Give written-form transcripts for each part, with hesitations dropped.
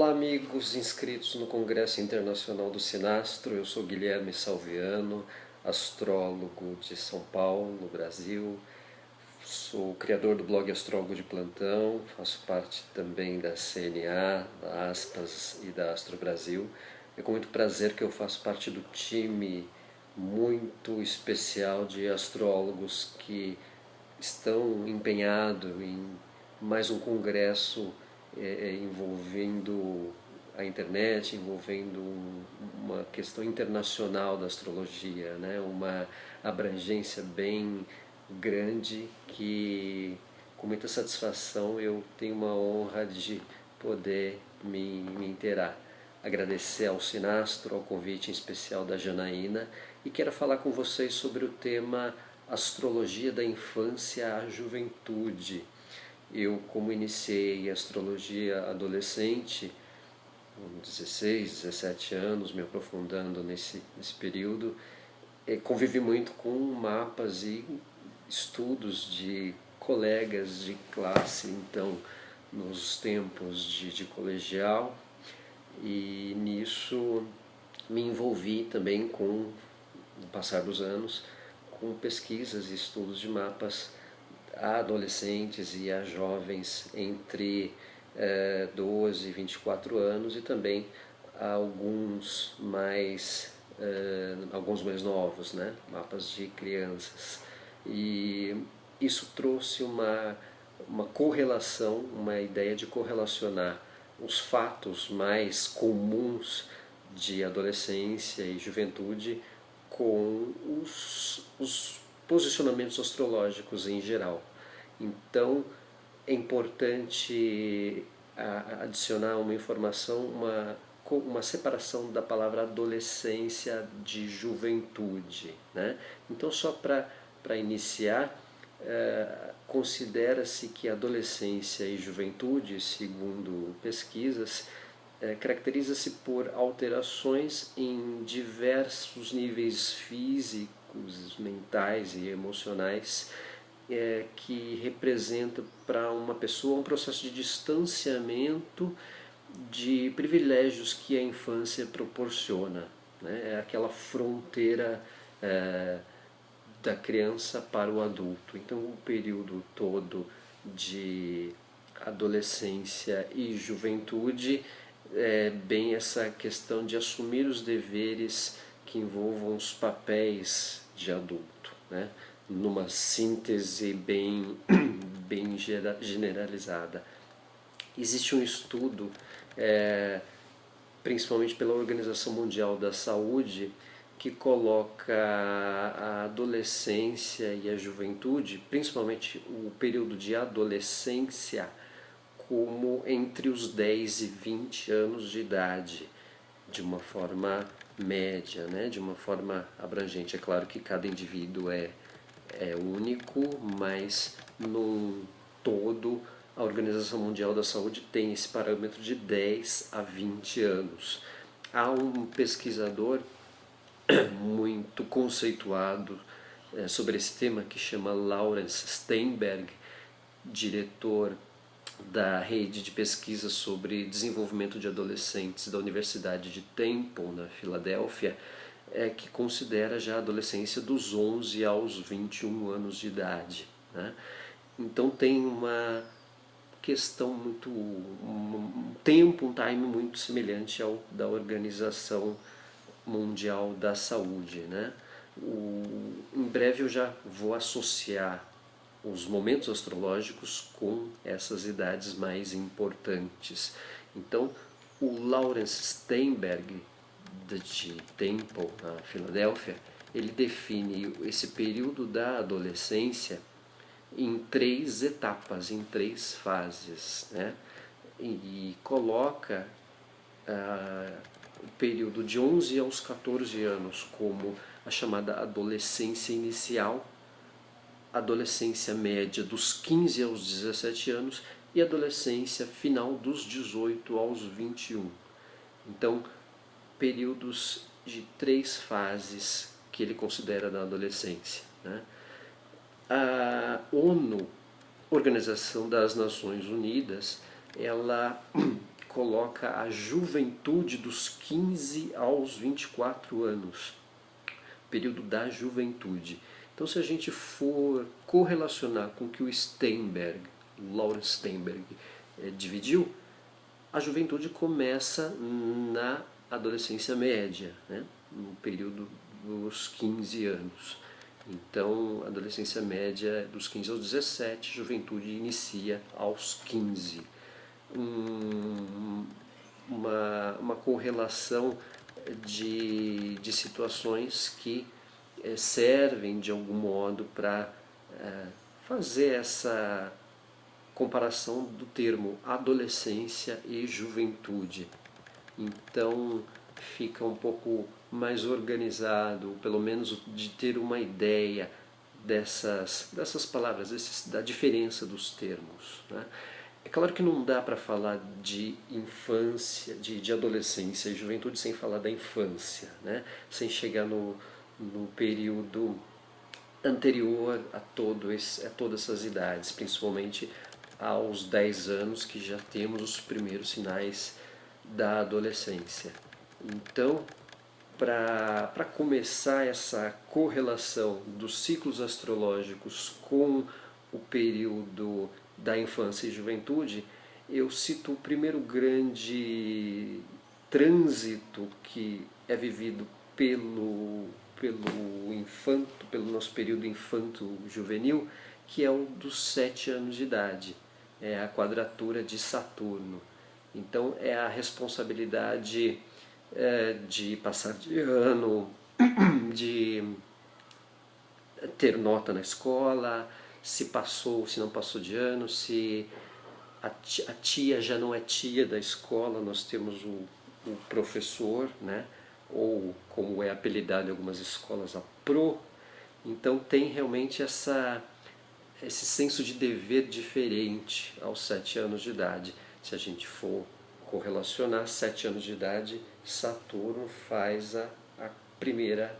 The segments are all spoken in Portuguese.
Olá amigos inscritos no Congresso Internacional do Sinastro, eu sou Guilherme Salviano, astrólogo de São Paulo, no Brasil. Sou o criador do blog Astrólogo de Plantão, faço parte também da CNA, da Aspas e da Astro Brasil. É com muito prazer que eu faço parte do time muito especial de astrólogos que estão empenhados em mais um congresso envolvendo a internet, envolvendo uma questão internacional da astrologia, né? Uma abrangência bem grande que, com muita satisfação, eu tenho uma honra de poder me inteirar. Agradecer ao Sinastro, ao convite em especial da Janaína, e quero falar com vocês sobre o tema Astrologia da Infância à Juventude. Eu, como iniciei astrologia adolescente, com 16, 17 anos, me aprofundando nesse período, convivi muito com mapas e estudos de colegas de classe, então, nos tempos de colegial, e nisso me envolvi também com, no passar dos anos, com pesquisas e estudos de mapas a adolescentes e a jovens entre 12 e 24 anos e também alguns mais novos, né? Mapas de crianças. E isso trouxe uma correlação, uma ideia de correlacionar os fatos mais comuns de adolescência e juventude com os posicionamentos astrológicos em geral. Então é importante adicionar uma informação, uma separação da palavra adolescência de juventude, né? Então, só para iniciar, considera-se que adolescência e juventude, segundo pesquisas, caracteriza-se por alterações em diversos níveis físicos, mentais e emocionais, que representa para uma pessoa um processo de distanciamento de privilégios que a infância proporciona, né? É aquela fronteira da criança para o adulto. Então, o período todo de adolescência e juventude é bem essa questão de assumir os deveres que envolvam os papéis de adulto, né? Numa síntese bem generalizada. Existe um estudo, principalmente pela Organização Mundial da Saúde, que coloca a adolescência e a juventude, principalmente o período de adolescência, como entre os 10 e 20 anos de idade, de uma forma média, né? De uma forma abrangente. É claro que cada indivíduo é único, mas no todo a Organização Mundial da Saúde tem esse parâmetro de 10 a 20 anos. Há um pesquisador muito conceituado sobre esse tema que chama Lawrence Steinberg, diretor da rede de pesquisa sobre desenvolvimento de adolescentes da Universidade de Temple, na Filadélfia, que considera já a adolescência dos 11 aos 21 anos de idade, né? Então tem uma questão muito, um time muito semelhante ao da Organização Mundial da Saúde, né? Em breve eu já vou associar os momentos astrológicos com essas idades mais importantes. Então, o Lawrence Steinberg, de Temple, na Filadélfia, ele define esse período da adolescência em 3 etapas, em 3 fases, né? E coloca o período de 11 aos 14 anos como a chamada adolescência inicial, adolescência média dos 15 aos 17 anos e adolescência final dos 18 aos 21. Então, períodos de 3 fases que ele considera da adolescência, né? A ONU, Organização das Nações Unidas, ela coloca a juventude dos 15 aos 24 anos, período da juventude. Então, se a gente for correlacionar com o que o Lawrence Steinberg, dividiu, a juventude começa na adolescência média, né? No período dos 15 anos. Então, a adolescência média dos 15 aos 17, juventude inicia aos 15. Uma correlação de situações que servem de algum modo para fazer essa comparação do termo adolescência e juventude. Então fica um pouco mais organizado, pelo menos de ter uma ideia dessas palavras, da diferença dos termos, né? É claro que não dá para falar de infância, de adolescência e juventude sem falar da infância, né? Sem chegar no período anterior a todas essas idades, principalmente aos 10 anos, que já temos os primeiros sinais da adolescência. Então, para começar essa correlação dos ciclos astrológicos com o período da infância e juventude, eu cito o primeiro grande trânsito que é vivido pelo nosso período infanto-juvenil, que é o dos 7 anos de idade, é a quadratura de Saturno. Então é a responsabilidade de passar de ano, de ter nota na escola, se passou, se não passou de ano, se a tia já não é tia da escola, nós temos o professor, né? Ou como é apelidado em algumas escolas, a pro. Então tem realmente esse senso de dever diferente aos 7 anos de idade. Se a gente for correlacionar 7 anos de idade, Saturno faz a primeira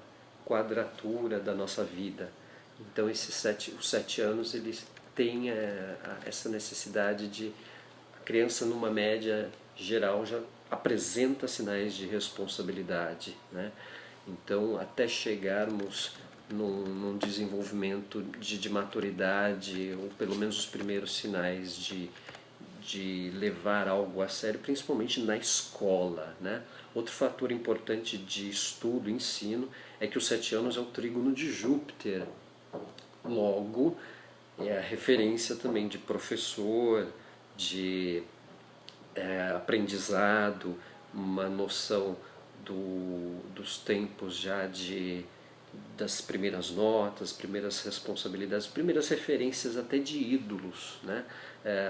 quadratura da nossa vida. Então os 7 anos eles têm essa necessidade de a criança numa média geral já apresenta sinais de responsabilidade, né? Então até chegarmos num desenvolvimento de maturidade, ou pelo menos os primeiros sinais de levar algo a sério, principalmente na escola, né? Outro fator importante de estudo, ensino, é que os 7 anos é o trígono de Júpiter. Logo, é a referência também de professor, de aprendizado, uma noção dos tempos já das primeiras notas, primeiras responsabilidades, primeiras referências até de ídolos, né?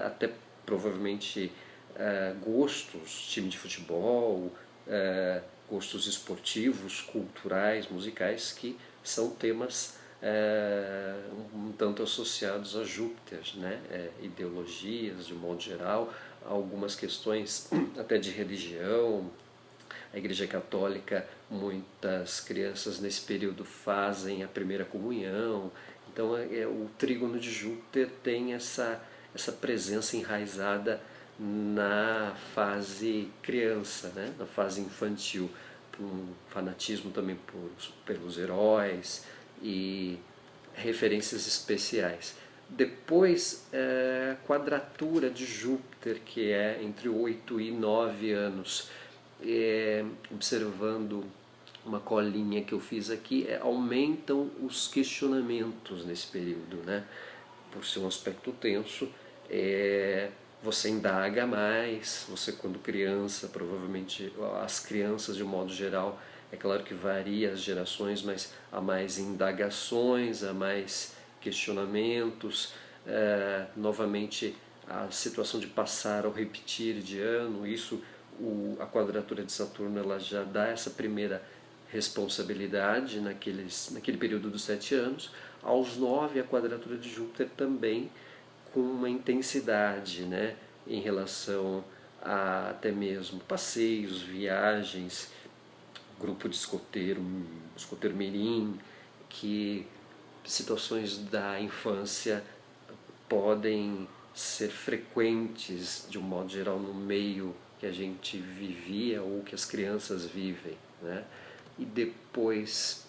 Até provavelmente gostos, time de futebol, gostos esportivos, culturais, musicais, que são temas um tanto associados a Júpiter, né? Ideologias de um modo geral, algumas questões até de religião. A Igreja Católica, muitas crianças nesse período fazem a primeira comunhão. Então o trígono de Júpiter tem essa presença enraizada na fase criança, né? Na fase infantil, um fanatismo também pelos heróis e referências especiais. Depois, quadratura de Júpiter, que é entre 8 e 9 anos. Observando uma colinha que eu fiz aqui, aumentam os questionamentos nesse período, né? Por ser um aspecto tenso, você indaga mais, você quando criança, provavelmente as crianças de um modo geral, é claro que varia as gerações, mas há mais indagações, há mais questionamentos, novamente a situação de passar ou repetir de ano, isso a quadratura de Saturno ela já dá essa primeira responsabilidade naquele período dos 7 anos. Aos 9, a quadratura de Júpiter também com uma intensidade, né, em relação a até mesmo passeios, viagens, grupo de escoteiro mirim, que situações da infância podem ser frequentes de um modo geral no meio que a gente vivia ou que as crianças vivem, né? E depois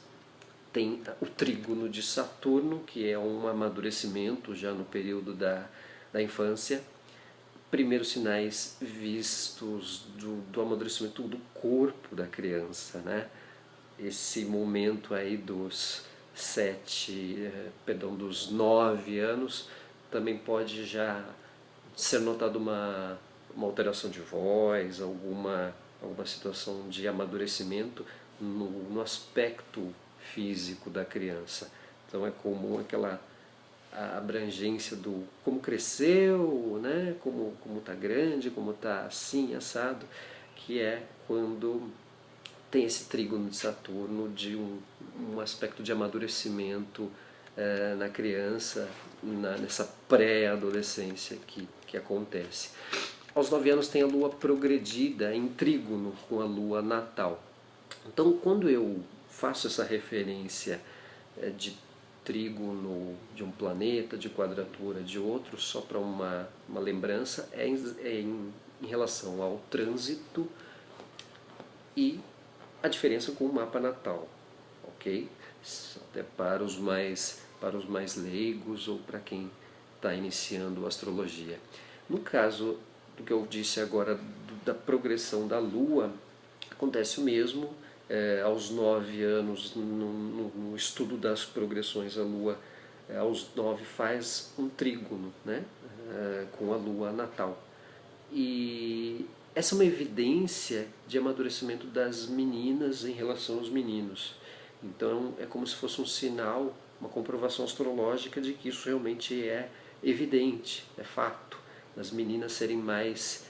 tem o trígono de Saturno, que é um amadurecimento já no período da infância. Primeiros sinais vistos do amadurecimento do corpo da criança, né? Esse momento aí dos dos 9 anos, também pode já ser notado uma alteração de voz, alguma situação de amadurecimento no aspecto físico da criança. Então é comum a abrangência do como cresceu, né? como está grande, como está assim, assado, que é quando tem esse trígono de Saturno de um aspecto de amadurecimento na criança, nessa pré-adolescência que acontece. Aos 9 anos tem a Lua progredida em trígono com a Lua natal. Então, quando eu faço essa referência de trígono de um planeta, de quadratura de outro, só para uma lembrança, é em relação ao trânsito e a diferença com o mapa natal, ok? Até para os mais leigos ou para quem está iniciando astrologia. No caso do que eu disse agora da progressão da Lua, acontece o mesmo. Aos 9 anos, no estudo das progressões, a Lua aos 9 faz um trígono, né? Com a Lua natal. E essa é uma evidência de amadurecimento das meninas em relação aos meninos. Então é como se fosse um sinal, uma comprovação astrológica de que isso realmente é evidente, é fato. As meninas serem mais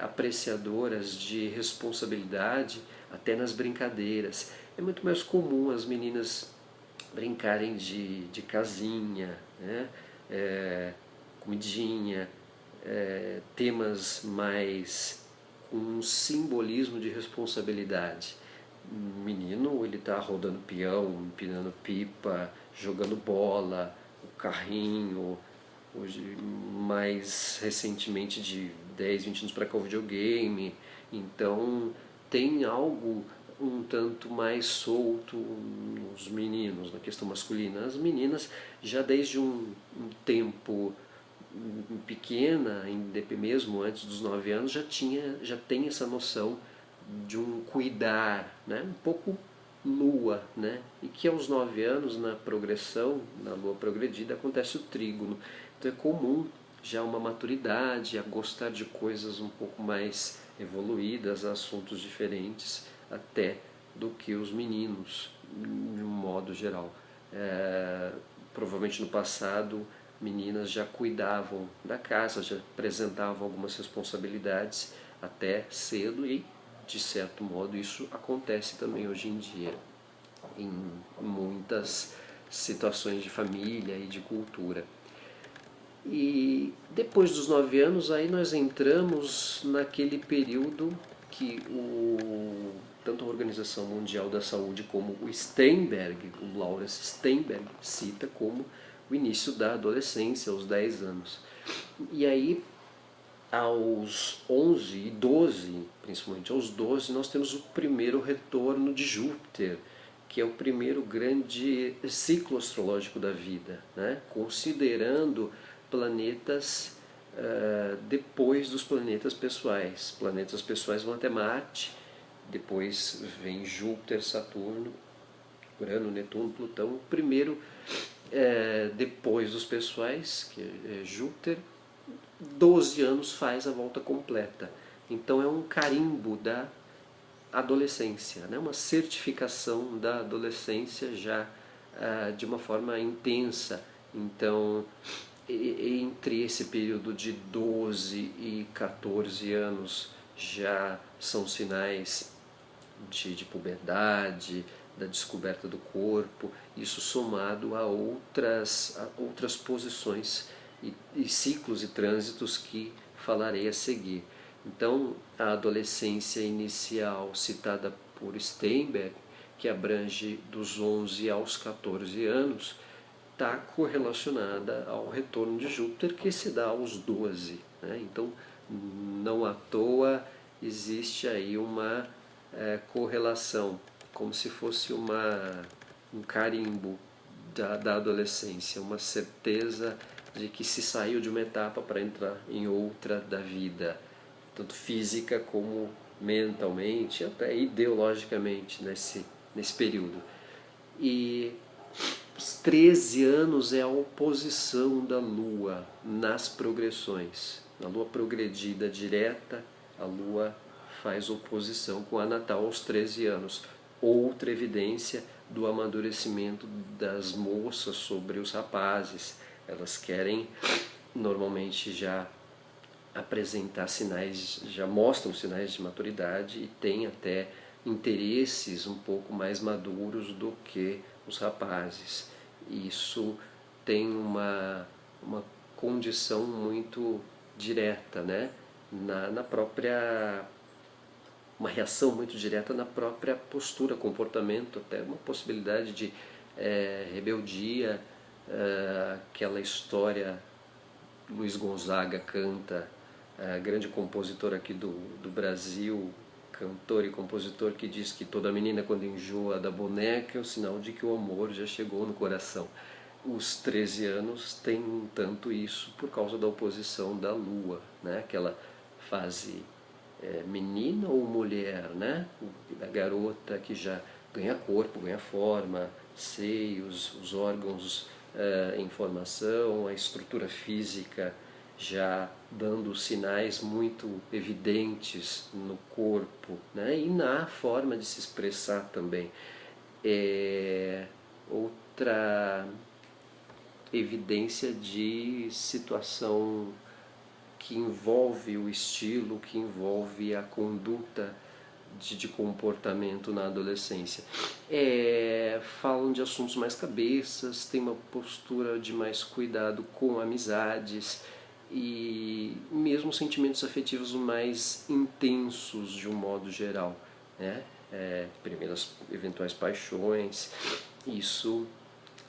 apreciadoras de responsabilidade, até nas brincadeiras. É muito mais comum as meninas brincarem de casinha, né? Comidinha, temas mais com um simbolismo de responsabilidade. O menino, ele está rodando peão, empinando pipa, jogando bola, o carrinho, hoje mais recentemente de 10, 20 anos para cá o videogame. Então tem algo um tanto mais solto nos meninos, na questão masculina. As meninas já desde um tempo pequena, mesmo antes dos 9 anos, já tem essa noção de um cuidar, né? Um pouco lua, né? E que aos 9 anos, na progressão, na lua progredida, acontece o trígono. Então é comum já uma maturidade, a gostar de coisas um pouco mais evoluídas, assuntos diferentes até do que os meninos, de um modo geral. Provavelmente no passado, meninas já cuidavam da casa, já apresentavam algumas responsabilidades até cedo e, de certo modo, isso acontece também hoje em dia em muitas situações de família e de cultura. E depois dos 9 anos, aí nós entramos naquele período que tanto a Organização Mundial da Saúde como o Steinberg, o Lawrence Steinberg, cita como o início da adolescência, aos 10 anos. E aí, aos 11 e 12, principalmente aos 12, nós temos o primeiro retorno de Júpiter, que é o primeiro grande ciclo astrológico da vida, né? Considerando planetas depois dos planetas pessoais. Planetas pessoais vão até Marte, depois vem Júpiter, Saturno, Urano, Netuno, Plutão. O primeiro depois dos pessoais, que é Júpiter, 12 anos faz a volta completa. Então é um carimbo da adolescência, né? Uma certificação da adolescência já de uma forma intensa. Então, entre esse período de 12 e 14 anos já são sinais de puberdade, da descoberta do corpo, isso somado a outras posições e ciclos e trânsitos que falarei a seguir. Então, a adolescência inicial citada por Steinberg, que abrange dos 11 aos 14 anos, está correlacionada ao retorno de Júpiter, que se dá aos 12. Né? Então, Não à toa existe aí uma correlação, como se fosse um carimbo da adolescência, uma certeza de que se saiu de uma etapa para entrar em outra da vida, tanto física como mentalmente, até ideologicamente nesse período. E os 13 anos é a oposição da Lua nas progressões. Na Lua progredida direta, a Lua faz oposição com a natal aos 13 anos. Outra evidência do amadurecimento das moças sobre os rapazes. Elas querem normalmente já apresentar sinais, já mostram sinais de maturidade e têm até interesses um pouco mais maduros do que os rapazes. Isso tem uma condição muito direta, né? na própria, uma reação muito direta na própria postura, comportamento, até uma possibilidade de rebeldia. Aquela história, Luiz Gonzaga canta, grande compositor aqui do Brasil, cantor e compositor, que diz que toda menina quando enjoa da boneca é o sinal de que o amor já chegou no coração. Os 13 anos têm tanto isso por causa da oposição da Lua, né? Aquela fase menina ou mulher, né? Da garota que já ganha corpo, ganha forma, seios, os órgãos em formação, a estrutura física já dando sinais muito evidentes no corpo, né? E na forma de se expressar também. Outra evidência de situação que envolve o estilo, que envolve a conduta de comportamento na adolescência. Falam de assuntos mais cabeças, tem uma postura de mais cuidado com amizades e mesmo sentimentos afetivos mais intensos de um modo geral, né? Primeiras eventuais paixões, isso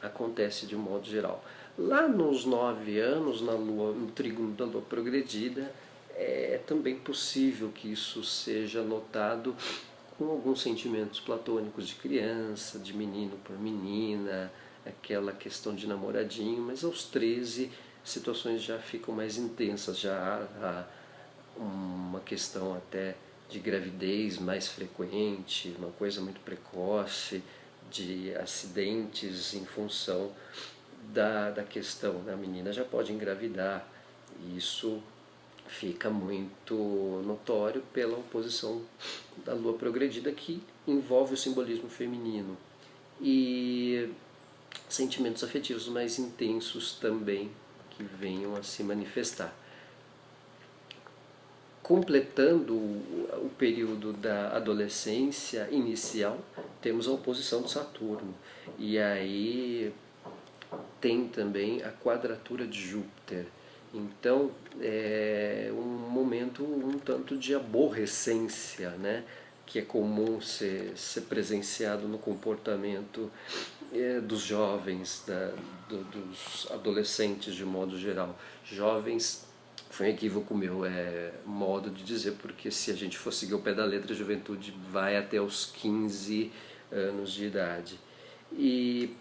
acontece de um modo geral. Lá nos 9 anos, no trígono da Lua progredida, é também possível que isso seja notado com alguns sentimentos platônicos de criança, de menino por menina, aquela questão de namoradinho, mas aos 13 situações já ficam mais intensas, já há uma questão até de gravidez mais frequente, uma coisa muito precoce, de acidentes em função da questão. A menina já pode engravidar, e isso fica muito notório pela oposição da Lua progredida, que envolve o simbolismo feminino. E sentimentos afetivos mais intensos também que venham a se manifestar. Completando o período da adolescência inicial, temos a oposição de Saturno. E aí tem também a quadratura de Júpiter. Então é um momento um tanto de aborrecência, né? Que é comum ser presenciado no comportamento dos jovens, dos adolescentes de modo geral. Jovens foi um equívoco meu, modo de dizer, porque se a gente for seguir o pé da letra, a juventude vai até os 15 anos de idade. E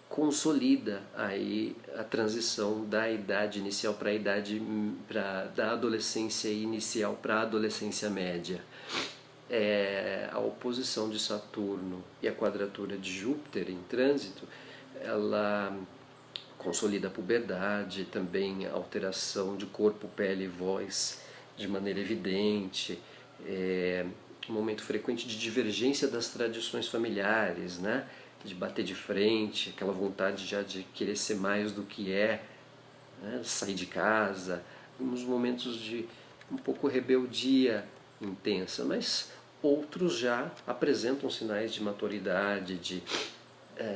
consolida aí a transição da idade inicial para a idade da adolescência inicial para a adolescência média. A oposição de Saturno e a quadratura de Júpiter em trânsito, ela consolida a puberdade, também a alteração de corpo, pele e voz de maneira evidente, um momento frequente de divergência das tradições familiares, né? De bater de frente, aquela vontade já de querer ser mais do que né? Sair de casa, uns momentos de um pouco rebeldia intensa, mas outros já apresentam sinais de maturidade, de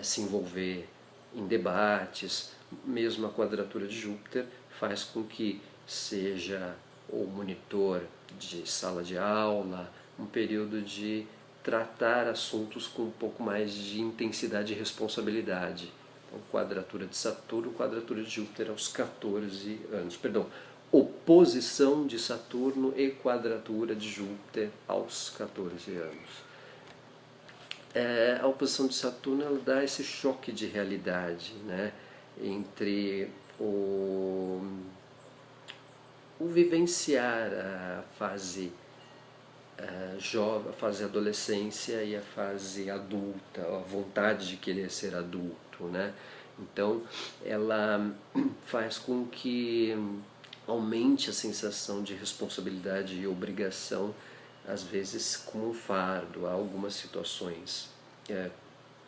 se envolver em debates. Mesmo a quadratura de Júpiter faz com que seja o monitor de sala de aula, um período de tratar assuntos com um pouco mais de intensidade e responsabilidade. Então, quadratura de Saturno, quadratura de Júpiter aos 14 anos. Perdão, oposição de Saturno e quadratura de Júpiter aos 14 anos. A oposição de Saturno, ela dá esse choque de realidade, né, entre o vivenciar a fase jovem, a fase adolescência e a fase adulta, a vontade de querer ser adulto, né? Então ela faz com que aumente a sensação de responsabilidade e obrigação, às vezes como um fardo. Há algumas situações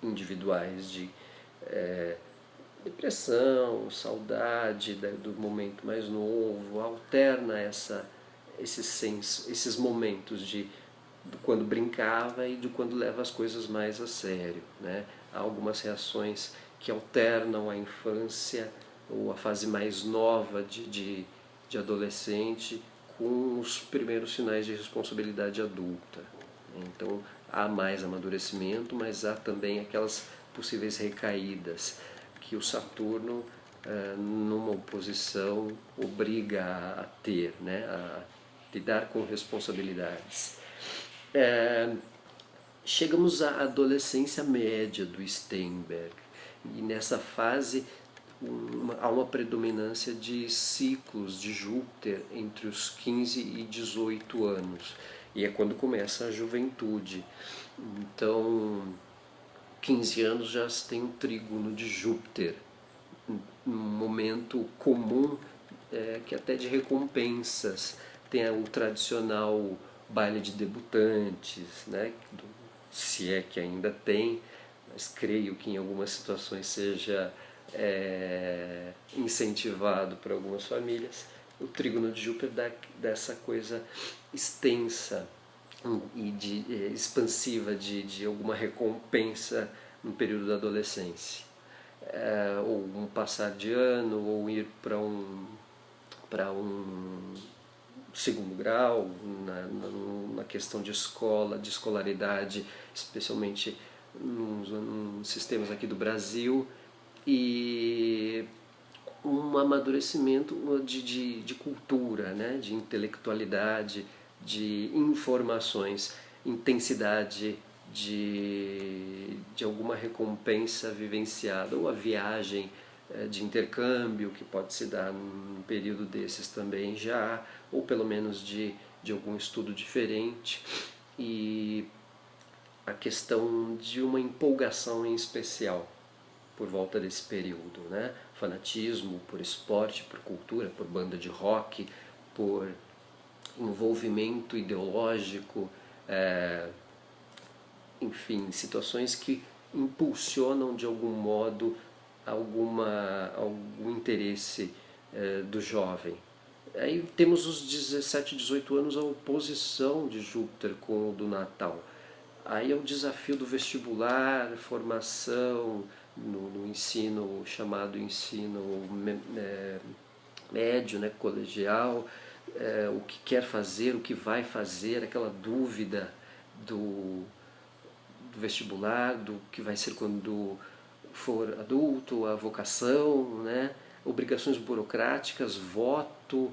individuais de depressão, saudade do momento mais novo, alterna esses momentos de quando brincava e de quando leva as coisas mais a sério, né? Há algumas reações que alternam a infância ou a fase mais nova de adolescente com os primeiros sinais de responsabilidade adulta. Então há mais amadurecimento, mas há também aquelas possíveis recaídas que o Saturno, numa oposição, obriga a ter, né? A lidar com responsabilidades. Chegamos à adolescência média do Steinberg, e nessa fase há uma predominância de ciclos de Júpiter entre os 15 e 18 anos, e é quando começa a juventude. Então, 15 anos já se tem um trígono de Júpiter, um momento comum que até de recompensas. Tem o tradicional baile de debutantes, né? Se é que ainda tem, mas creio que em algumas situações seja incentivado por algumas famílias. O trígono de Júpiter dá dessa coisa extensa e expansiva de alguma recompensa no período da adolescência. Ou um passar de ano, ou ir para um segundo grau, na questão de escola, de escolaridade, especialmente nos sistemas aqui do Brasil, e um amadurecimento de cultura, né, de intelectualidade, de informações, intensidade de alguma recompensa vivenciada, ou a viagem de intercâmbio, que pode se dar num período desses também já, ou pelo menos de algum estudo diferente, e a questão de uma empolgação em especial por volta desse período, né? Fanatismo por esporte, por cultura, por banda de rock, por envolvimento ideológico, enfim, situações que impulsionam de algum modo algum interesse do jovem. Aí temos os 17, 18 anos, a oposição de Júpiter com o do Natal. Aí é o desafio do vestibular, formação no ensino, chamado ensino médio, né, colegial, o que quer fazer, o que vai fazer, aquela dúvida do vestibular, do que vai ser quando for adulto, a vocação, né? Obrigações burocráticas, voto,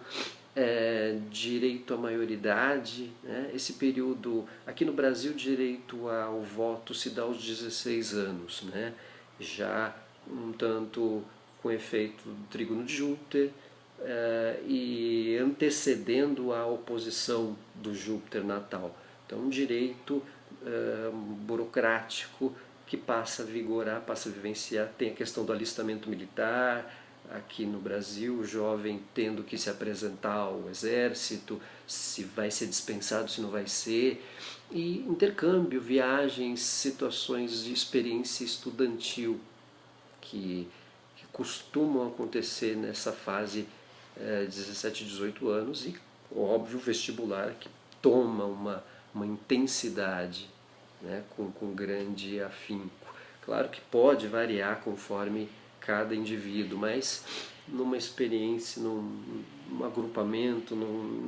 direito à maioridade, né? Esse período, aqui no Brasil, direito ao voto se dá aos 16 anos, né? Já um tanto com efeito do trígono de Júpiter, e antecedendo a oposição do Júpiter natal. Então, um direito burocrático que passa a vigorar, passa a vivenciar. Tem a questão do alistamento militar, aqui no Brasil, o jovem tendo que se apresentar ao exército, se vai ser dispensado, se não vai ser, e intercâmbio, viagens, situações de experiência estudantil que costumam acontecer nessa fase 17, 18 anos, e óbvio vestibular que toma uma intensidade, né, com grande afinco. Claro que pode variar conforme cada indivíduo, mas numa experiência, num agrupamento,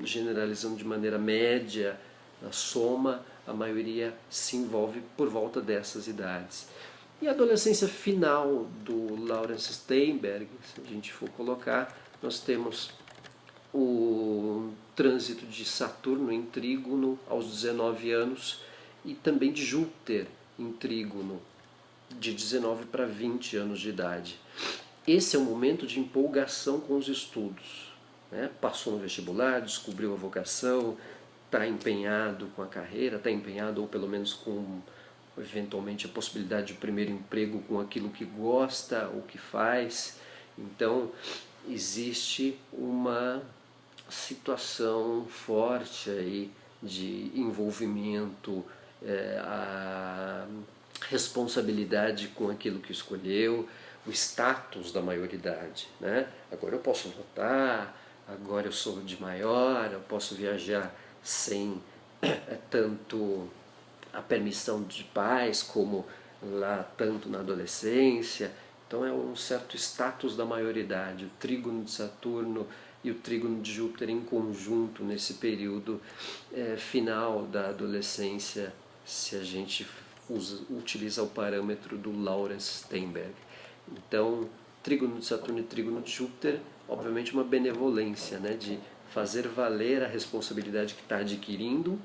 generalizando de maneira média, na soma, a maioria se envolve por volta dessas idades. E a adolescência final do Lawrence Steinberg, se a gente for colocar, nós temos o trânsito de Saturno em Trígono aos 19 anos e também de Júpiter em Trígono de 19 para 20 anos de idade. Esse é o momento de empolgação com os estudos, né? Passou no vestibular, descobriu a vocação, está empenhado com a carreira, está empenhado ou pelo menos com eventualmente a possibilidade de primeiro emprego com aquilo que gosta ou que faz. Então existe uma situação forte aí de envolvimento, a responsabilidade com aquilo que escolheu, o status da maioridade, né? Agora eu posso votar, agora eu sou de maior, eu posso viajar sem tanto a permissão de pais como lá tanto na adolescência. Então é um certo status da maioridade, o trígono de Saturno e o trígono de Júpiter em conjunto nesse período final da adolescência, se a gente utiliza o parâmetro do Lawrence Steinberg. Então, trígono de Saturno e trígono de Júpiter, obviamente uma benevolência, né, de fazer valer a responsabilidade que está adquirindo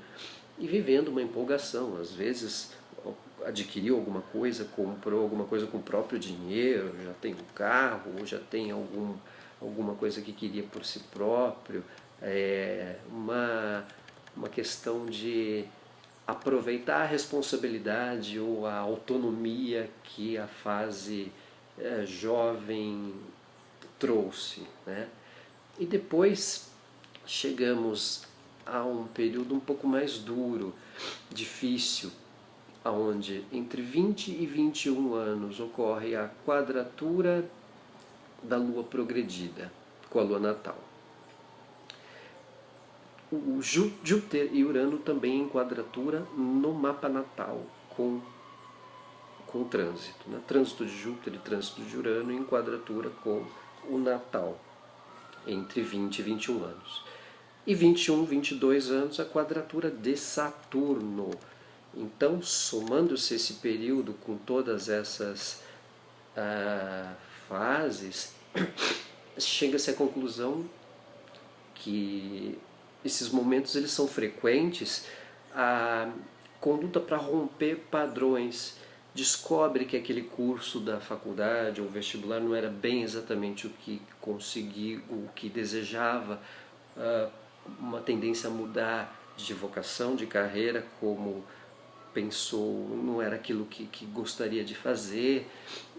e vivendo uma empolgação. Às vezes adquiriu alguma coisa, comprou alguma coisa com o próprio dinheiro, já tem um carro, ou já tem alguma coisa que queria por si próprio. É uma questão de aproveitar a responsabilidade ou a autonomia que a fase jovem trouxe, né? E depois chegamos a um período um pouco mais duro, difícil, onde entre 20 e 21 anos ocorre a quadratura da Lua progredida com a Lua natal. O Júpiter e Urano também em quadratura no mapa natal com o trânsito, né? Trânsito de Júpiter e trânsito de Urano em quadratura com o natal, entre 20 e 21 anos. E 21, 22 anos a quadratura de Saturno. Então, somando-se esse período com todas essas fases, chega-se à conclusão que esses momentos eles são frequentes. A conduta para romper padrões, descobre que aquele curso da faculdade ou vestibular não era bem exatamente o que conseguiu, o que desejava, uma tendência a mudar de vocação, de carreira, como pensou, não era aquilo que gostaria de fazer,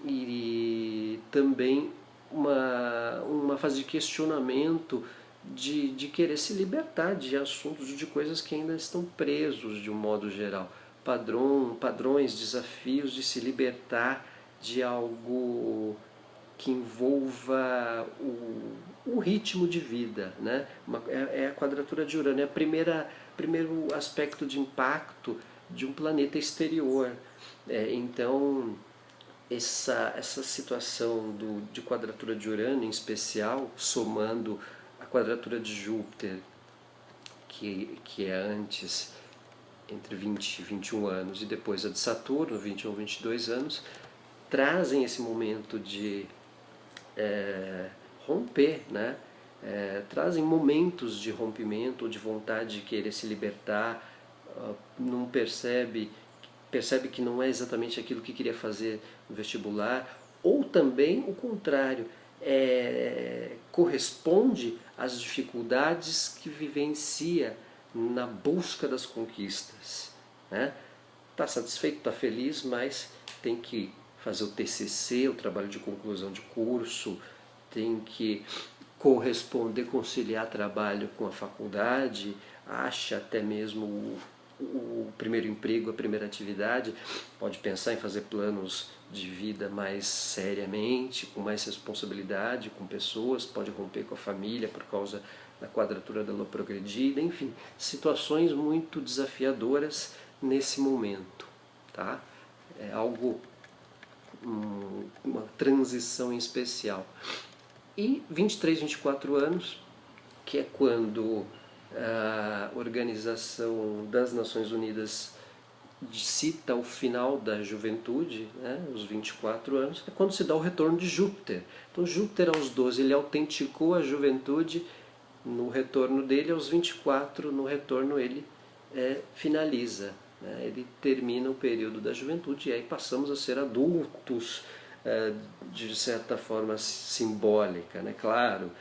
e também uma fase de questionamento, de querer se libertar de assuntos, de coisas que ainda estão presos de um modo geral. Padrões, desafios de se libertar de algo que envolva o ritmo de vida, né? É a quadratura de Urano, é primeiro aspecto de impacto de um planeta exterior. Então, essa situação de quadratura de Urano em especial, somando a quadratura de Júpiter, que é antes, entre 20 e 21 anos, e depois a de Saturno, 21 e 22 anos, trazem esse momento de romper, né? Trazem momentos de rompimento, de vontade de querer se libertar, não percebe que não é exatamente aquilo que queria fazer no vestibular, ou também o contrário, corresponde às dificuldades que vivencia na busca das conquistas, né? Está satisfeito, está feliz, mas tem que fazer o TCC, o trabalho de conclusão de curso, tem que corresponder, conciliar trabalho com a faculdade, acha até mesmo o primeiro emprego, a primeira atividade, pode pensar em fazer planos de vida mais seriamente, com mais responsabilidade com pessoas, pode romper com a família por causa da quadratura da Lua progredida, enfim, situações muito desafiadoras nesse momento, tá? É algo, uma transição em especial. E 23, 24 anos, que é quando a Organização das Nações Unidas cita o final da juventude, né, os 24 anos, é quando se dá o retorno de Júpiter. Então Júpiter aos 12, ele autenticou a juventude no retorno dele, aos 24, no retorno ele finaliza, né? Ele termina o período da juventude e aí passamos a ser adultos, de certa forma simbólica, né? Claro,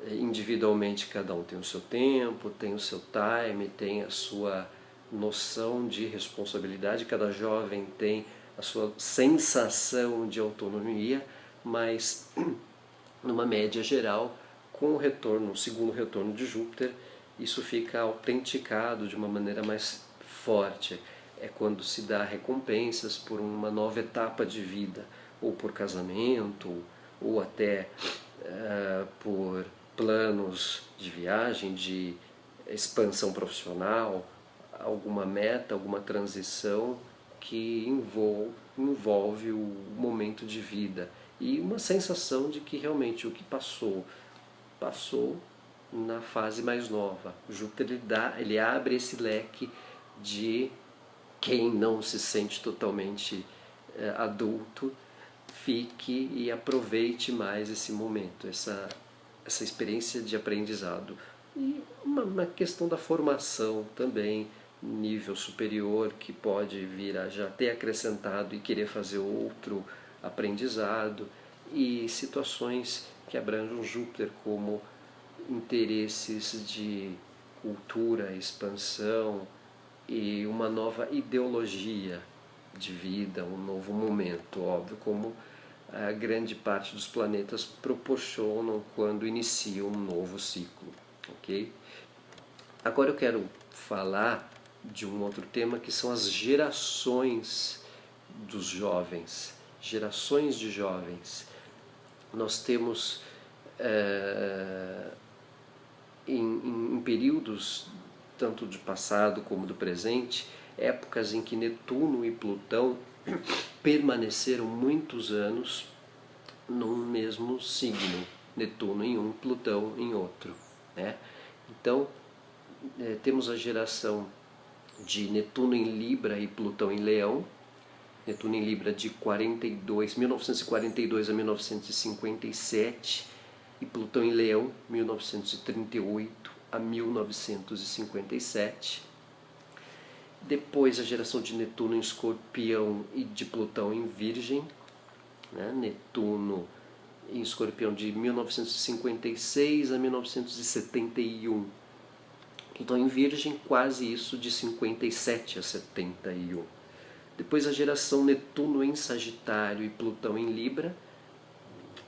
individualmente cada um tem o seu tempo, tem o seu time, tem a sua noção de responsabilidade, cada jovem tem a sua sensação de autonomia, mas numa média geral, com o retorno, o segundo retorno de Júpiter, isso fica autenticado de uma maneira mais forte. É quando se dá recompensas por uma nova etapa de vida, ou por casamento, ou até por planos de viagem, de expansão profissional, alguma meta, alguma transição que envolve o momento de vida e uma sensação de que realmente o que passou na fase mais nova. O Júpiter ele abre esse leque de quem não se sente totalmente adulto, fique e aproveite mais esse momento, essa experiência de aprendizado. E uma questão da formação também, nível superior, que pode vir a já ter acrescentado e querer fazer outro aprendizado, e situações que abranjam Júpiter, como interesses de cultura, expansão e uma nova ideologia de vida, um novo momento, óbvio, como a grande parte dos planetas proporcionam quando iniciam um novo ciclo, ok? Agora eu quero falar de um outro tema, que são as gerações dos jovens, gerações de jovens. Nós temos em períodos tanto do passado como do presente, épocas em que Netuno e Plutão permaneceram muitos anos num mesmo signo, Netuno em um, Plutão em outro, né? Então, temos a geração de Netuno em Libra e Plutão em Leão. Netuno em Libra de 1942 a 1957, e Plutão em Leão, 1938 a 1957. Depois a geração de Netuno em Escorpião e de Plutão em Virgem, né? Netuno em Escorpião de 1956 a 1971. Plutão em Virgem, quase isso, de 57 a 71. Depois a geração Netuno em Sagitário e Plutão em Libra.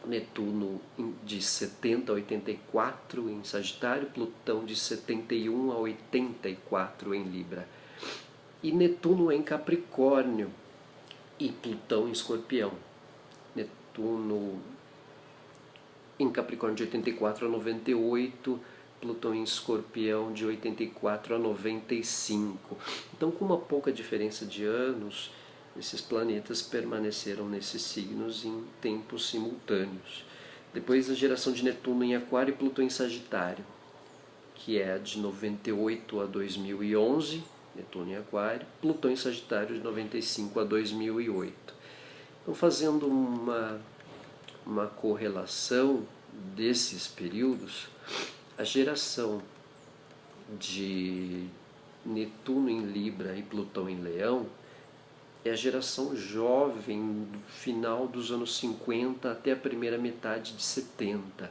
Netuno de 70 a 84 em Sagitário, Plutão de 71 a 84 em Libra. E Netuno em Capricórnio e Plutão em Escorpião. Netuno em Capricórnio de 84 a 98, Plutão em Escorpião de 84 a 95. Então, com uma pouca diferença de anos, esses planetas permaneceram nesses signos em tempos simultâneos. Depois a geração de Netuno em Aquário e Plutão em Sagitário, que é de 98 a 2011, Netuno em Aquário, Plutão em Sagitário de 95 a 2008. Então, fazendo uma correlação desses períodos, a geração de Netuno em Libra e Plutão em Leão é a geração jovem do final dos anos 50 até a primeira metade de 70.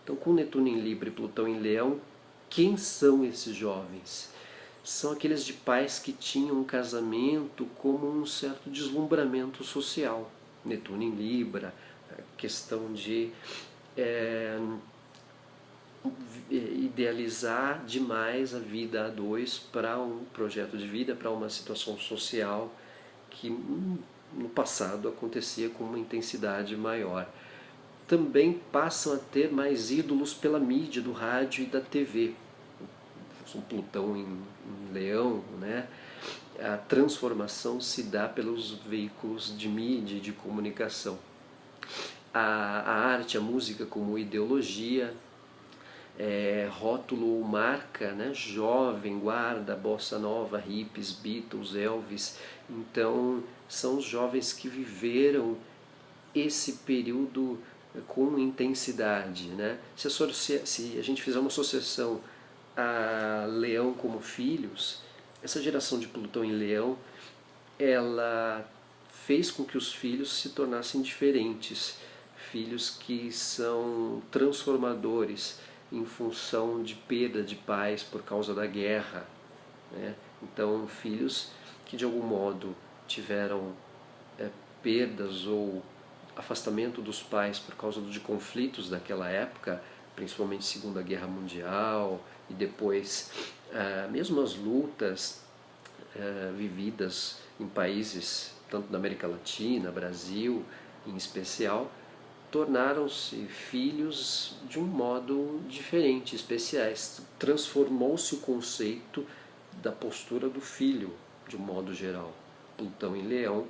Então, com Netuno em Libra e Plutão em Leão, quem são esses jovens? São aqueles de pais que tinham um casamento como um certo deslumbramento social. Netuno em Libra, a questão de idealizar demais a vida a dois para um projeto de vida, para uma situação social que no passado acontecia com uma intensidade maior. Também passam a ter mais ídolos pela mídia, do rádio e da TV. Plutão em Leão, né? A transformação se dá pelos veículos de mídia e de comunicação. A arte, a música como ideologia, rótulo ou marca, né? Jovem, guarda, bossa nova, hippies, Beatles, Elvis. Então, são os jovens que viveram esse período com intensidade, né? Se a gente fizer uma associação a Leão como filhos, essa geração de Plutão em Leão, ela fez com que os filhos se tornassem diferentes, filhos que são transformadores em função de perda de pais por causa da guerra, né? Então, filhos que de algum modo tiveram perdas ou afastamento dos pais por causa de conflitos daquela época, principalmente Segunda Guerra Mundial e depois mesmo as lutas vividas em países tanto da América Latina, Brasil em especial, tornaram-se filhos de um modo diferente, especiais. Transformou-se o conceito da postura do filho de um modo geral. Plutão em Leão,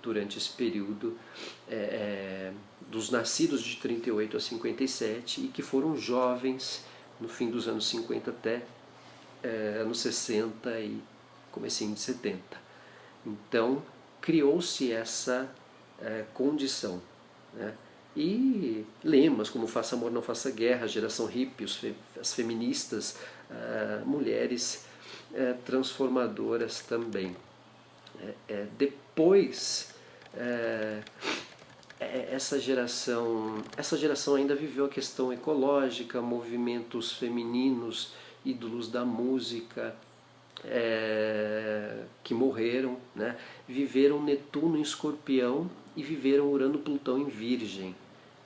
durante esse período dos nascidos de 38 a 57 e que foram jovens no fim dos anos 50 até anos 60 e comecinho de 70. Então criou-se essa condição, né? E lemas como Faça Amor, Não Faça Guerra, Geração Hippie, as feministas, mulheres transformadoras também. Depois essa geração ainda viveu a questão ecológica, movimentos femininos, ídolos da música que morreram, né? Viveram Netuno em Escorpião e viveram Urano Plutão em Virgem.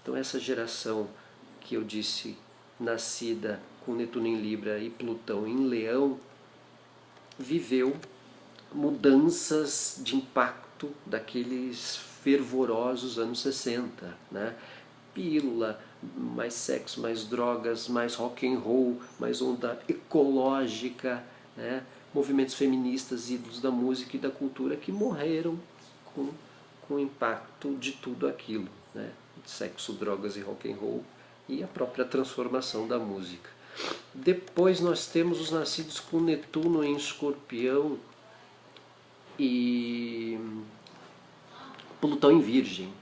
Então essa geração que eu disse, nascida com Netuno em Libra e Plutão em Leão, viveu mudanças de impacto daqueles fervorosos anos 60, né? Pílula, mais sexo, mais drogas, mais rock and roll, mais onda ecológica, né? Movimentos feministas, ídolos da música e da cultura que morreram com o impacto de tudo aquilo, né? Sexo, drogas e rock and roll e a própria transformação da música. Depois nós temos os nascidos com Netuno em Escorpião e Plutão em Virgem.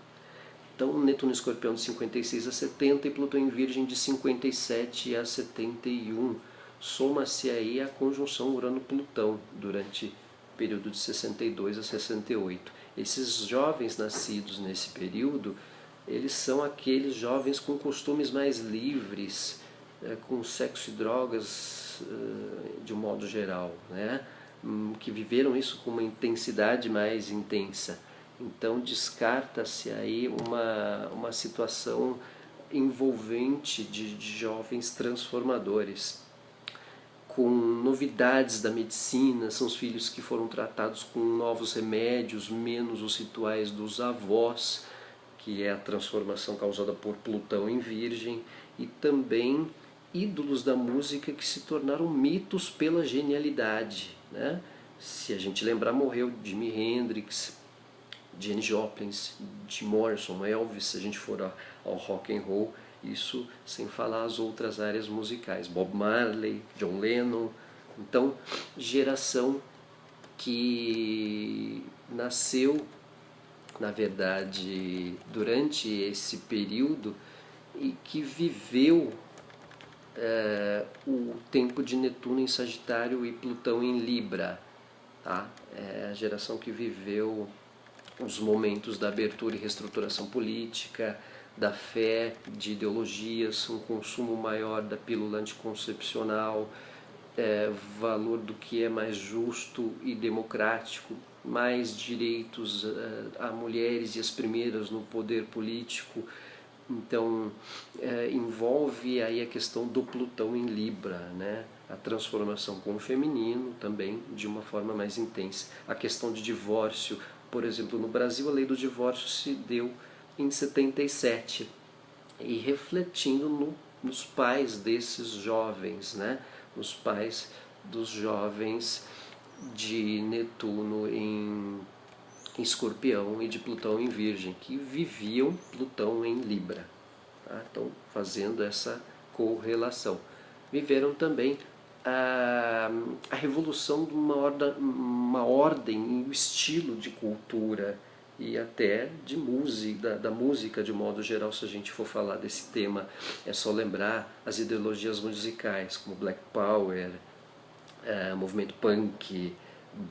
Então, Netuno em Escorpião de 56 a 70 e Plutão em Virgem de 57 a 71. Soma-se aí a conjunção Urano-Plutão durante o período de 62 a 68. Esses jovens nascidos nesse período, eles são aqueles jovens com costumes mais livres, com sexo e drogas de um modo geral, né? Que viveram isso com uma intensidade mais intensa. Então descarta-se aí uma situação envolvente de jovens transformadores, com novidades da medicina. São os filhos que foram tratados com novos remédios, menos os rituais dos avós, que é a transformação causada por Plutão em Virgem, e também ídolos da música que se tornaram mitos pela genialidade, né? Se a gente lembrar, morreu Jimi Hendrix, Janis Joplin, Jim Morrison, Elvis, se a gente for ao rock and roll, isso sem falar as outras áreas musicais, Bob Marley, John Lennon. Então, geração que nasceu, na verdade, durante esse período e que viveu o tempo de Netuno em Sagitário e Plutão em Libra, tá? É a geração que viveu os momentos da abertura e reestruturação política, da fé, de ideologias, um consumo maior da pílula anticoncepcional, valor do que é mais justo e democrático, mais direitos a mulheres e as primeiras no poder político. Então envolve aí a questão do Plutão em Libra, né? A transformação com o feminino também de uma forma mais intensa. A questão de divórcio, por exemplo, no Brasil a lei do divórcio se deu em 77 e refletindo nos pais desses jovens, né? Os pais dos jovens de Netuno em Escorpião e de Plutão em Virgem, que viviam Plutão em Libra, tá? Então, fazendo essa correlação. Viveram também a revolução de uma ordem e o estilo de cultura e até de música, da música de modo geral. Se a gente for falar desse tema, é só lembrar as ideologias musicais, como Black Power, movimento punk,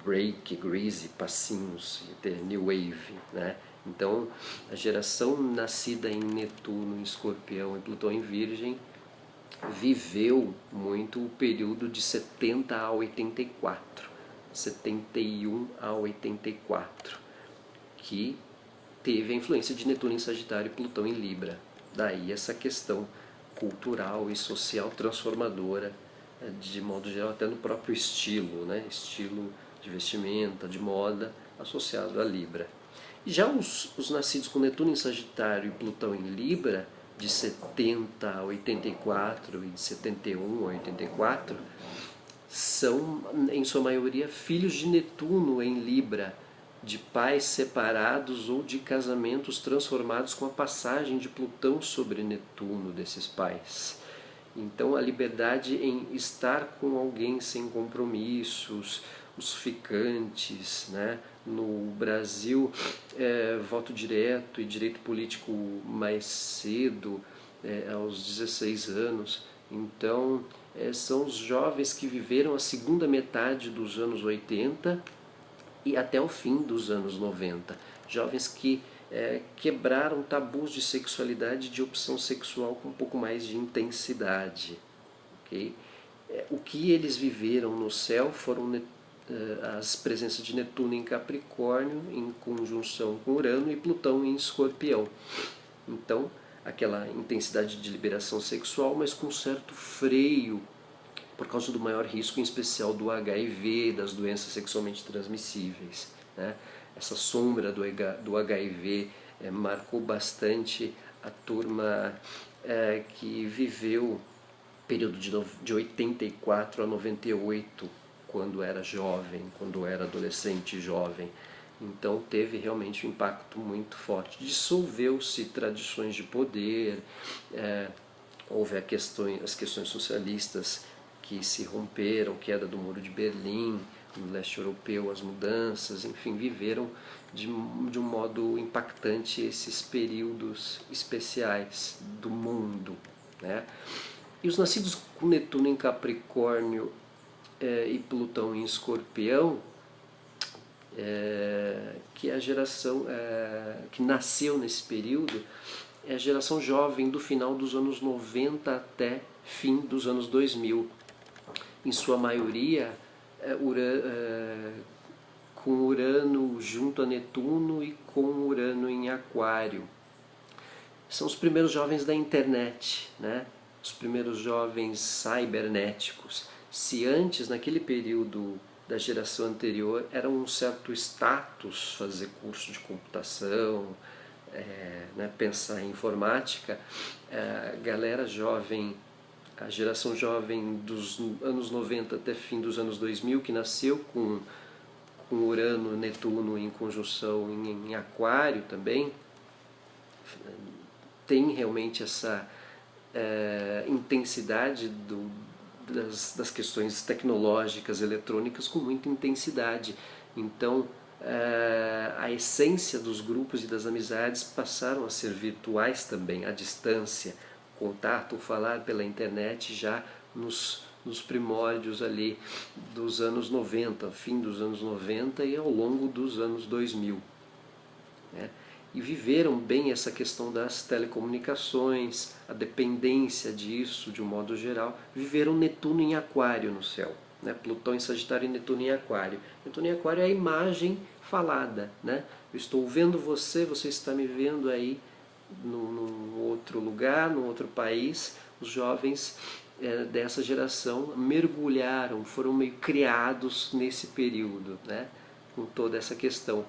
break, greasy, passinhos, new wave, né? Então, a geração nascida em Netuno, em Escorpião e Plutão em Virgem viveu muito o período de 70 a 84, 71 a 84, que teve a influência de Netuno em Sagitário e Plutão em Libra. Daí essa questão cultural e social transformadora, de modo geral, até no próprio estilo, né? Estilo de vestimenta, de moda, associado a Libra. E já os nascidos com Netuno em Sagitário e Plutão em Libra, de 70 a 84 e de 71 a 84, são, em sua maioria, filhos de Netuno em Libra, de pais separados ou de casamentos transformados com a passagem de Plutão sobre Netuno desses pais. Então a liberdade em estar com alguém sem compromissos, os ficantes, né? No Brasil, voto direto e direito político mais cedo, aos 16 anos. Então, são os jovens que viveram a segunda metade dos anos 80 e até o fim dos anos 90. Jovens que quebraram tabus de sexualidade e de opção sexual com um pouco mais de intensidade. Okay? O que eles viveram no céu foram as presenças de Netuno em Capricórnio, em conjunção com Urano, e Plutão em Escorpião. Então, aquela intensidade de liberação sexual, mas com certo freio, por causa do maior risco, em especial do HIV, das doenças sexualmente transmissíveis, né? Essa sombra do HIV marcou bastante a turma que viveu o período de 84 a 98, quando era jovem, quando era adolescente jovem. Então teve realmente um impacto muito forte. Dissolveu-se tradições de poder, houve as questões socialistas que se romperam, queda do Muro de Berlim, no leste europeu, as mudanças, enfim, viveram de um modo impactante esses períodos especiais do mundo, né? E os nascidos com Netuno em Capricórnio e Plutão em Escorpião, que é a geração que nasceu nesse período, é a geração jovem do final dos anos 90 até fim dos anos 2000. Em sua maioria, com Urano junto a Netuno e com Urano em Aquário. São os primeiros jovens da internet, né? Os primeiros jovens cibernéticos. Se antes, naquele período da geração anterior, era um certo status fazer curso de computação, né, pensar em informática, a galera jovem, a geração jovem dos anos 90 até fim dos anos 2000, que nasceu com Urano, Netuno em conjunção em Aquário também, tem realmente essa intensidade das questões tecnológicas, eletrônicas, com muita intensidade. Então, a essência dos grupos e das amizades passaram a ser virtuais também, à distância, contato, falar pela internet já nos primórdios ali dos anos 90, fim dos anos 90 e ao longo dos anos 2000. Né? E viveram bem essa questão das telecomunicações, a dependência disso de um modo geral. Viveram Netuno em Aquário no céu, né? Plutão em Sagitário e Netuno em Aquário. Netuno em Aquário é a imagem falada, né? Eu estou vendo você, você está me vendo aí num outro lugar, num outro país. Os jovens dessa geração mergulharam, foram meio criados nesse período, né? Com toda essa questão.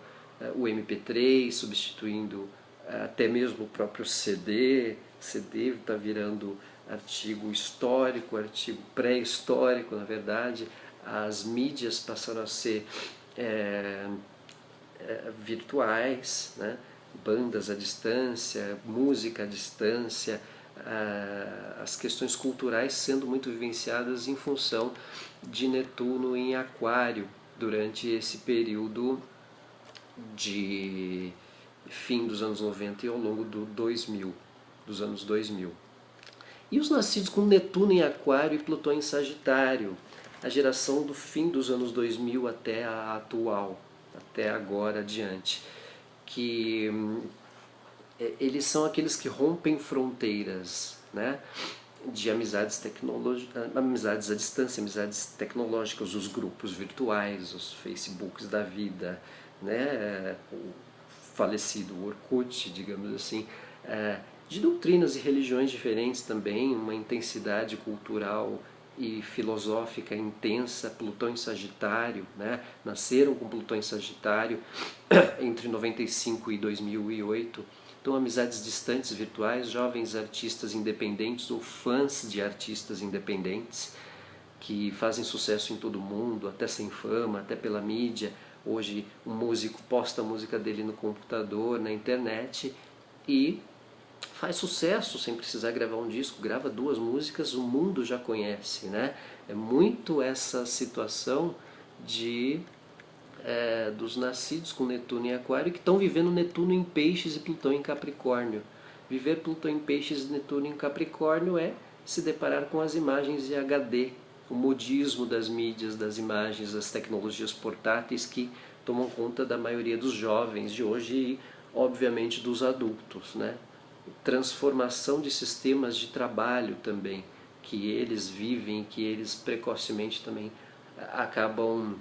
O MP3 substituindo até mesmo o próprio CD. CD está virando artigo histórico, artigo pré-histórico, na verdade. As mídias passaram a ser virtuais, né? Bandas à distância, música à distância, as questões culturais sendo muito vivenciadas em função de Netuno em Aquário durante esse período de fim dos anos 90 e ao longo dos anos 2000. E os nascidos com Netuno em Aquário e Plutão em Sagitário, a geração do fim dos anos 2000 até a atual, até agora adiante, que eles são aqueles que rompem fronteiras, né? De amizades amizades à distância, amizades tecnológicas, os grupos virtuais, os Facebooks da vida, né? O falecido Orkut, digamos assim, de doutrinas e religiões diferentes também, uma intensidade cultural e filosófica intensa. Plutão em Sagitário, né? Nasceram com Plutão em Sagitário entre 95 e 2008. Então, amizades distantes virtuais, jovens artistas independentes ou fãs de artistas independentes que fazem sucesso em todo mundo, até sem fama, até pela mídia. Hoje um músico posta a música dele no computador, na internet e faz sucesso sem precisar gravar um disco, grava 2 músicas, o mundo já conhece, né? É muito essa situação dos nascidos com Netuno em Aquário que estão vivendo Netuno em Peixes e Plutão em Capricórnio. Viver Plutão em Peixes e Netuno em Capricórnio é se deparar com as imagens em HD, o modismo das mídias, das imagens, das tecnologias portáteis que tomam conta da maioria dos jovens de hoje e, obviamente, dos adultos, né? Transformação de sistemas de trabalho também, que eles vivem, que eles precocemente também acabam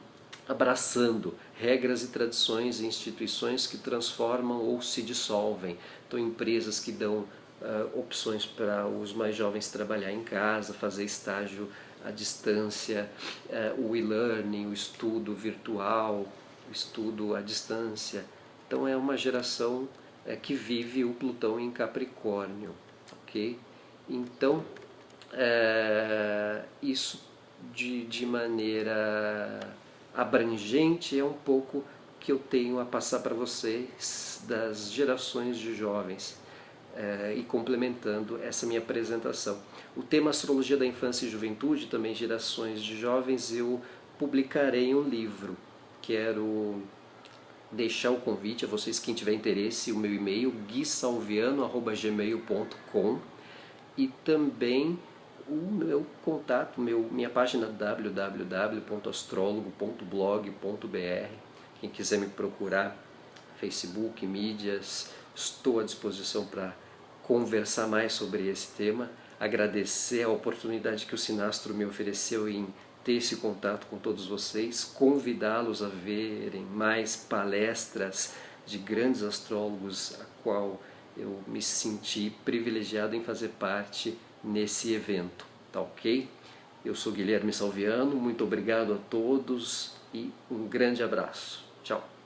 abraçando, regras e tradições e instituições que transformam ou se dissolvem. Então, empresas que dão opções para os mais jovens trabalhar em casa, fazer estágio à distância, o e-learning, o estudo virtual, o estudo à distância. Então, é uma geração que vive o Plutão em Capricórnio, ok? Então, isso de maneira abrangente é um pouco que eu tenho a passar para vocês das gerações de jovens e complementando essa minha apresentação. O tema Astrologia da Infância e Juventude, também gerações de jovens, eu publicarei um livro. Quero deixar o convite a vocês, quem tiver interesse, o meu e-mail guisalviano@gmail.com e também o meu contato, minha página www.astrologo.blog.br. Quem quiser me procurar, Facebook, mídias, estou à disposição para conversar mais sobre esse tema. Agradecer a oportunidade que o Sinastro me ofereceu em ter esse contato com todos vocês, convidá-los a verem mais palestras de grandes astrólogos, a qual eu me senti privilegiado em fazer parte nesse evento, tá ok? Eu sou Guilherme Salviano, muito obrigado a todos e um grande abraço. Tchau!